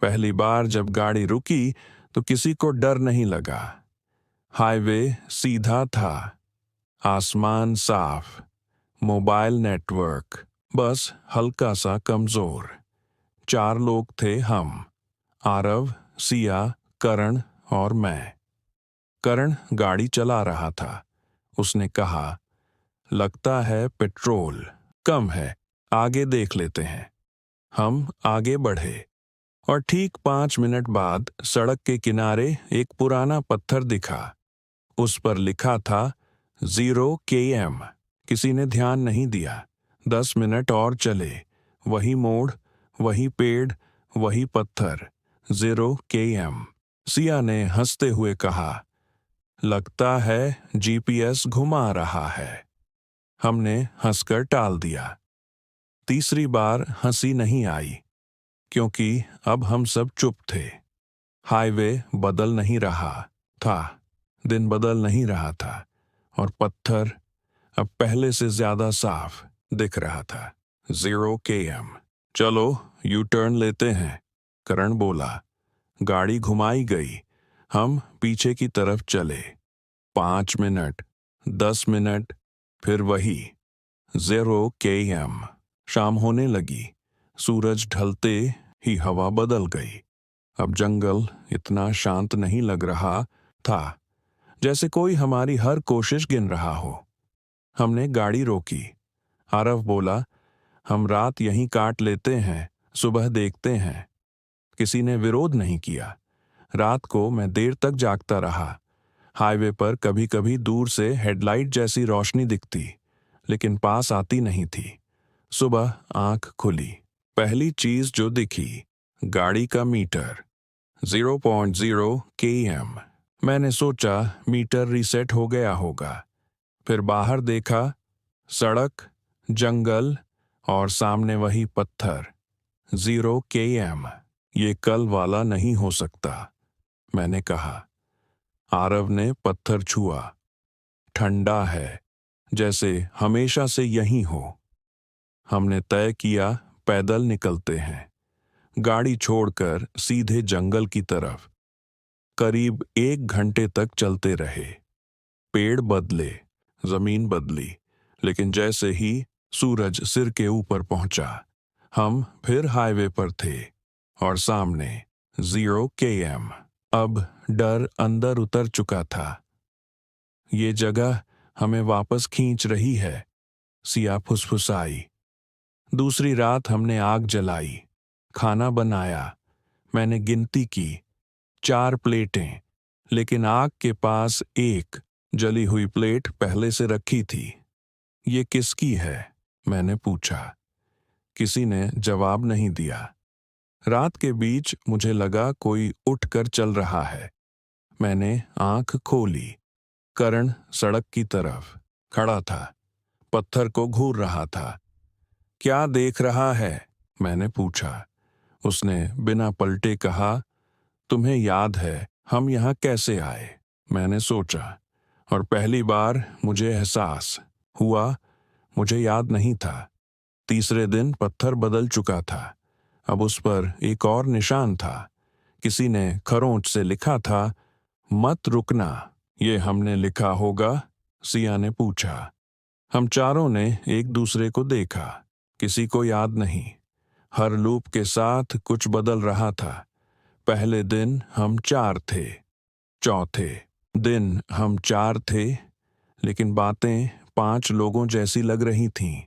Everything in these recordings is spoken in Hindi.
पहली बार जब गाड़ी रुकी तो किसी को डर नहीं लगा। हाईवे सीधा था, आसमान साफ, मोबाइल नेटवर्क बस हल्का सा कमजोर। 4 लोग थे हम, आरव, सिया, करण और मैं। करण गाड़ी चला रहा था। उसने कहा, लगता है पेट्रोल कम है, आगे देख लेते हैं। हम आगे बढ़े और ठीक 5 मिनट बाद सड़क के किनारे एक पुराना पत्थर दिखा। उस पर लिखा था 0 km। किसी ने ध्यान नहीं दिया। 10 मिनट और चले, वही मोड़, वही पेड़, वही पत्थर, 0 km। सिया ने हंसते हुए कहा, लगता है जीपीएस घुमा रहा है। हमने हंसकर टाल दिया। तीसरी बार हंसी नहीं आई, क्योंकि अब हम सब चुप थे। हाईवे बदल नहीं रहा था, दिन बदल नहीं रहा था, और पत्थर अब पहले से ज्यादा साफ दिख रहा था। 0 km। चलो यू टर्न लेते हैं, करण बोला। गाड़ी घुमाई गई। हम पीछे की तरफ चले। 5 मिनट, 10 मिनट, फिर वही 0 km। शाम होने लगी। सूरज ढलते ही हवा बदल गई। अब जंगल इतना शांत नहीं लग रहा था, जैसे कोई हमारी हर कोशिश गिन रहा हो। हमने गाड़ी रोकी। आरव बोला, हम रात यहीं काट लेते हैं, सुबह देखते हैं। किसी ने विरोध नहीं किया। रात को मैं देर तक जागता रहा। हाईवे पर कभी कभी दूर से हेडलाइट जैसी रोशनी दिखती, लेकिन पास आती नहीं थी। सुबह आंख खुली, पहली चीज जो दिखी, गाड़ी का मीटर, 0.0 km। मैंने सोचा मीटर रीसेट हो गया होगा। फिर बाहर देखा, सड़क, जंगल और सामने वही पत्थर, 0 km। ये कल वाला नहीं हो सकता, मैंने कहा। आरव ने पत्थर छुआ। ठंडा है, जैसे हमेशा से यहीं हो। हमने तय किया पैदल निकलते हैं। गाड़ी छोड़कर सीधे जंगल की तरफ। करीब 1 घंटे तक चलते रहे। पेड़ बदले, जमीन बदली, लेकिन जैसे ही सूरज सिर के ऊपर पहुंचा, हम फिर हाईवे पर थे और सामने 0 km। अब डर अंदर उतर चुका था। ये जगह हमें वापस खींच रही है, सिया फुसफुसाई। दूसरी रात हमने आग जलाई, खाना बनाया। मैंने गिनती की, 4 प्लेटें, लेकिन आग के पास एक जली हुई प्लेट पहले से रखी थी। ये किसकी है, मैंने पूछा। किसी ने जवाब नहीं दिया। रात के बीच मुझे लगा कोई उठकर चल रहा है। मैंने आंख खोली। करण सड़क की तरफ खड़ा था, पत्थर को घूर रहा था। क्या देख रहा है, मैंने पूछा। उसने बिना पलटे कहा, तुम्हें याद है हम यहाँ कैसे आए? मैंने सोचा, और पहली बार मुझे एहसास हुआ मुझे याद नहीं था। तीसरे दिन पत्थर बदल चुका था। अब उस पर एक और निशान था। किसी ने खरोंच से लिखा था, मत रुकना। ये हमने लिखा होगा, सिया ने पूछा। हम चारों ने एक दूसरे को देखा। किसी को याद नहीं। हर लूप के साथ कुछ बदल रहा था। पहले दिन हम 4 थे, चौथे दिन हम 4 थे, लेकिन बातें 5 लोगों जैसी लग रही थीं।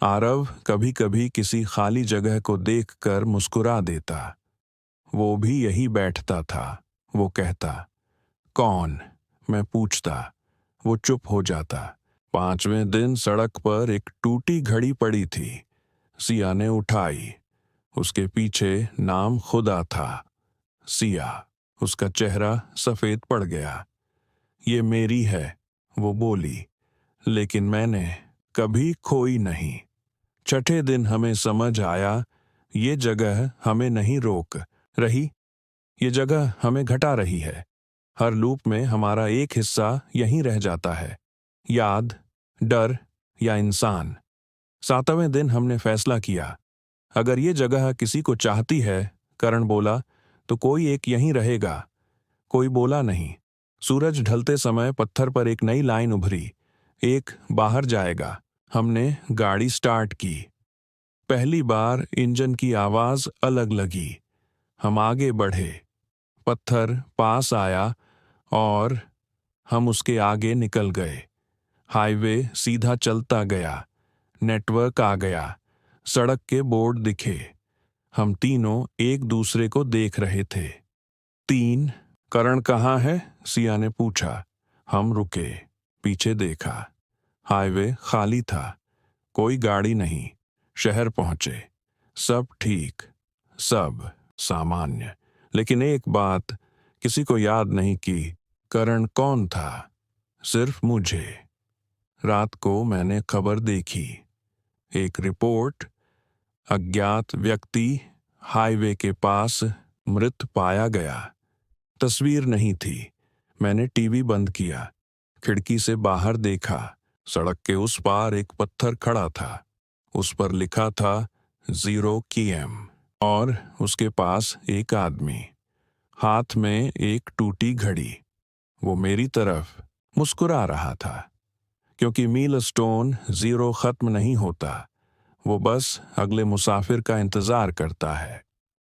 आरव कभी कभी किसी खाली जगह को देखकर मुस्कुरा देता। वो भी यही बैठता था। वो कहता, कौन? मैं पूछता। वो चुप हो जाता। 5वें दिन सड़क पर एक टूटी घड़ी पड़ी थी। सिया ने उठाई। उसके पीछे नाम खुदा था, सिया। उसका चेहरा सफेद पड़ गया। ये मेरी है, वो बोली, लेकिन मैंने कभी खोई नहीं। छठे दिन हमें समझ आया, ये जगह हमें नहीं रोक रही, ये जगह हमें घटा रही है। हर लूप में हमारा एक हिस्सा यहीं रह जाता है, याद, डर या इंसान। 7वें दिन हमने फैसला किया, अगर ये जगह किसी को चाहती है करण बोला, तो कोई एक यहीं रहेगा। कोई बोला नहीं। सूरज ढलते समय पत्थर पर एक नई लाइन उभरी, एक बाहर जाएगा। हमने गाड़ी स्टार्ट की। पहली बार इंजन की आवाज अलग लगी। हम आगे बढ़े। पत्थर पास आया और हम उसके आगे निकल गए। हाईवे सीधा चलता गया। नेटवर्क आ गया। सड़क के बोर्ड दिखे। हम तीनों एक दूसरे को देख रहे थे। 3। करण कहाँ है? सिया ने पूछा। हम रुके, पीछे देखा। हाईवे खाली था, कोई गाड़ी नहीं। शहर पहुंचे। सब ठीक, सब सामान्य। लेकिन एक बात किसी को याद नहीं की, करण कौन था? सिर्फ मुझे। रात को मैंने खबर देखी। एक रिपोर्ट, अज्ञात व्यक्ति हाईवे के पास मृत पाया गया। तस्वीर नहीं थी। मैंने टीवी बंद किया, खिड़की से बाहर देखा। सड़क के उस पार एक पत्थर खड़ा था। उस पर लिखा था 0 km और उसके पास एक आदमी, हाथ में एक टूटी घड़ी। वो मेरी तरफ मुस्कुरा रहा था, क्योंकि मीलस्टोन 0 खत्म नहीं होता, वो बस अगले मुसाफिर का इंतजार करता है।